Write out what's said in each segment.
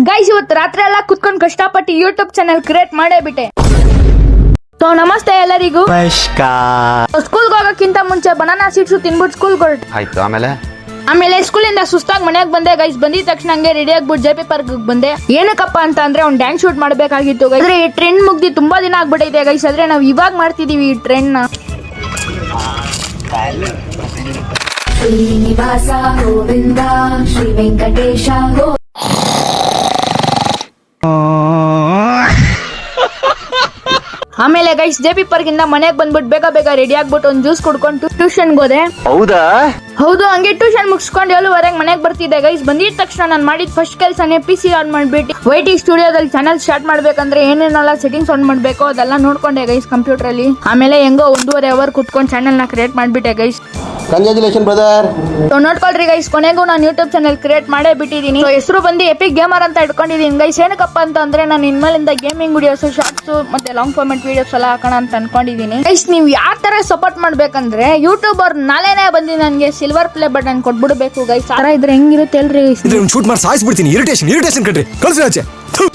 Guys ಇವತ್ತು ರಾತ್ರಿ ಎಲ್ಲ ಕುತ್ಕೊಂಡು ಕಷ್ಟಪಟ್ಟು ಯೂಟ್ಯೂಬ್ ಚಾನೆಲ್ ಕ್ರಿಯೇಟ್ ಮಾಡೇ ಬಿಟ್ಟೆ. ಸೊ ನಮಸ್ತೆ ಎಲ್ಲರಿಗೂ. ಸ್ಕೂಲ್ಗೆ ಹೋಗೋಕ್ಕಿಂತ ಮುಂಚೆ ಬನಾನಾ ಸೀಡ್ಸ್ ತಿನ್ಬಿಟ್ಟು ಸ್ಕೂಲ್ಗೆ ಹೊರಟು. ಆಯ್ತು. ಆಮೇಲೆ ಸ್ಕೂಲಿಂದ ಸುಸ್ತಾಗಿ ಮನೆಗೆ ಬಂದೆ ಗೈಸ್. ಬಂದಿದ ತಕ್ಷಣ ಹಂಗೆ ರೆಡಿ ಆಗ್ಬಿಟ್ಟು ಜೆ ಪಿ ಪಾರ್ಕ್ ಬಂದೆ. ಏನಕ್ಕಪ್ಪ ಅಂದ್ರೆ ಒಂದು ಡ್ಯಾನ್ಸ್ ಶೂಟ್ ಮಾಡಬೇಕಾಗಿತ್ತು ಗೈಸ್. ಆದ್ರೆ ಈ ಟ್ರೆಂಡ್ ಮುಗ್ದಿ ತುಂಬಾ ದಿನ ಆಗ್ಬಿಟ್ಟಿದೆ ಗೈಸ್. ಆದ್ರೆ ನಾವು ಇವಾಗ ಮಾಡ್ತಿದೀವಿ ಈ ಟ್ರೆಂಡ್ ನ. ಶ್ರೀನಿವಾಸ ಗೋವಿಂದ ಶ್ರೀ ವೆಂಕಟೇಶ ಆಮೇಲೆ ಗೈಸ್ ಜೆ ಪಿ ಪಾರ್ಕ್ ಇಂದ ಮನೆಗೆ ಬಂದ್ಬಿಟ್ಟು ಬೇಗ ರೆಡಿ ಆಗ್ಬಿಟ್ಟು ಒಂದು ಜ್ಯೂಸ್ ಕುಡ್ಕೊಂಡು ಟ್ಯೂಷನ್ಗೆ ಹೋದೆ. ಹೌದು, ಹಂಗೆ ಟ್ಯೂಷನ್ ಮುಗಿಸ್ಕೊಂಡು 7:15 ಮನೆಗೆ ಬರ್ತಿದ್ದೆ ಗೈಸ್. ಬಂದಿದ ತಕ್ಷಣ ನಾನು ಮಾಡಿದ ಫಸ್ಟ್ ಕೆಲಸನೇ PC ಆನ್ ಮಾಡ್ಬಿಟ್ಟು ವೈಟಿ ಸ್ಟುಡಿಯೋದಲ್ಲಿ ಚಾನಲ್ ಸ್ಟಾರ್ಟ್ ಮಾಡ್ಬೇಕಂದ್ರೆ ಏನೇನೆಲ್ಲ ಸೆಟ್ಟಿಂಗ್ಸ್ ಆನ್ ಮಾಡ್ಬೇಕು ಅದೆಲ್ಲ ನೋಡ್ಕೊಂಡೆ ಗೈಸ್ ಕಂಪ್ಯೂಟರ್ ಅಲ್ಲಿ. ಆಮೇಲೆ ಹೆಂಗೋ 1.5 ಅವರ್ ಕುತ್ಕೊಂಡು ಚಾನಲ್ ನ ಕ್ರಿಯೇಟ್ ಮಾಡ್ಬಿಟ್ಟೆ ಗೈಸ್. Congratulation brother. ನೋಡ್ಕೊಳ್ರಿ ಗೈಸ್, ಕೊನೆಗೂ ನಾನು ಯೂಟ್ಯೂಬ್ ಚಾನಲ್ ಕ್ರಿಯೇಟ್ ಮಾಡೇ ಬಿಟ್ಟಿದ್ದೀನಿ. ಹೆಸರು ಬಂದು ಎಪಿಕ್ ಗೇಮರ್ ಅಂತ ಇಟ್ಕೊಂಡಿದ್ದೀನಿ ಗೈಸ್. ಏನಕ್ಕಪ್ಪ ಅಂದ್ರೆ ನಾನು ಇನ್ಮೇಲಿಂದ ಗೇಮಿಂಗ್ ವಿಡಿಯೋಸ್, ಶಾರ್ಟ್ಸ್ ಮತ್ತೆ ಲಾಂಗ್ ಫಾರ್ಮೆಟ್ ವಿಡಿಯೋಸ್ ಎಲ್ಲ ಹಾಕೋಣ ಅಂತ ಅನ್ಕೊಂಡಿದ್ದೀನಿ ಗೈಸ್. ನೀವು ಯಾವ ತರ ಸಪೋರ್ಟ್ ಮಾಡ್ಬೇಕಂದ್ರೆ ಯೂಟ್ಯೂಬರ್ ನಾಳೆನೇ ಬಂದು ನನಗೆ ಸಿಲ್ವರ್ ಪ್ಲೇ ಬಟನ್ ಕೊಟ್ಬಿಡ್ಬೇಕು ಗೈಸ್. ಆ ತರ ಇದ್ರೆ ಹೆಂಗಿರುತ್ತೆ ಹೇಳ್ರಿ. ಶೂಟ್ ಮಾಡಿ ಸಾಯಿಸ್ಬಿಡ್ತೀನಿ. ಇರಿಟೇಷನ್ ಕಣ್ರಿ, ಕಳ್ಸಿ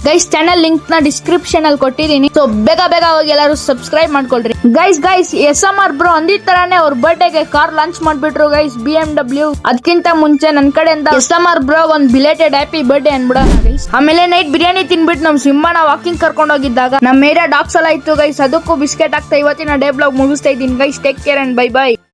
ಗೈಸ್. ಚಾನಲ್ ಲಿಂಕ್ ನ ಡಿಸ್ಕ್ರಿಪ್ಷನ್ ಅಲ್ಲಿ ಕೊಟ್ಟಿದ್ದೀನಿ. ಸೊ ಬೇಗ ಹೋಗಿ ಎಲ್ಲರೂ ಸಬ್ಸ್ಕ್ರೈಬ್ ಮಾಡ್ಕೊಳ್ರಿ ಗೈಸ್. SMR ಬ್ರೋ ಅಂದಿದ್ ತರಾನೇ ಅವ್ರ ಬರ್ಡೇಗೆ ಕಾರ್ ಲಾಂಚ್ ಮಾಡ್ಬಿಟ್ರು ಗೈಸ್, BMW. ಅದಕ್ಕಿಂತ ಮುಂಚೆ ನನ್ ಕಡೆಯಿಂದ SMR ಬ್ರೋ ಒಂದ್ ಬಿಲೇಟೆಡ್ ಹ್ಯಾಪಿ ಬರ್ಡೇ ಅನ್ಬಿಡ ಗೈಸ್. ಆಮೇಲೆ ನೈಟ್ ಬಿರಿಯಾನಿ ತಿನ್ಬಿಟ್ಟು ನಮ್ ಸಿಂಹನ ವಾಕಿಂಗ್ ಕರ್ಕೊಂಡು ಹೋಗಿದ್ದಾಗ ನಮ್ಮ ಏರಿಯಾ ಡಾಗ್ಸ್ ಎಲ್ಲ ಇತ್ತು ಗೈಸ್. ಅದಕ್ಕೂ ಬಿಸ್ಕೆಟ್ ಆಗ್ತಾ ಇವತ್ತಿನ ಡೇ ಬ್ಲಾಗ್ ಮುಗಿಸ್ತಾ ಇದ್ದೀನಿ guys. Take care and by.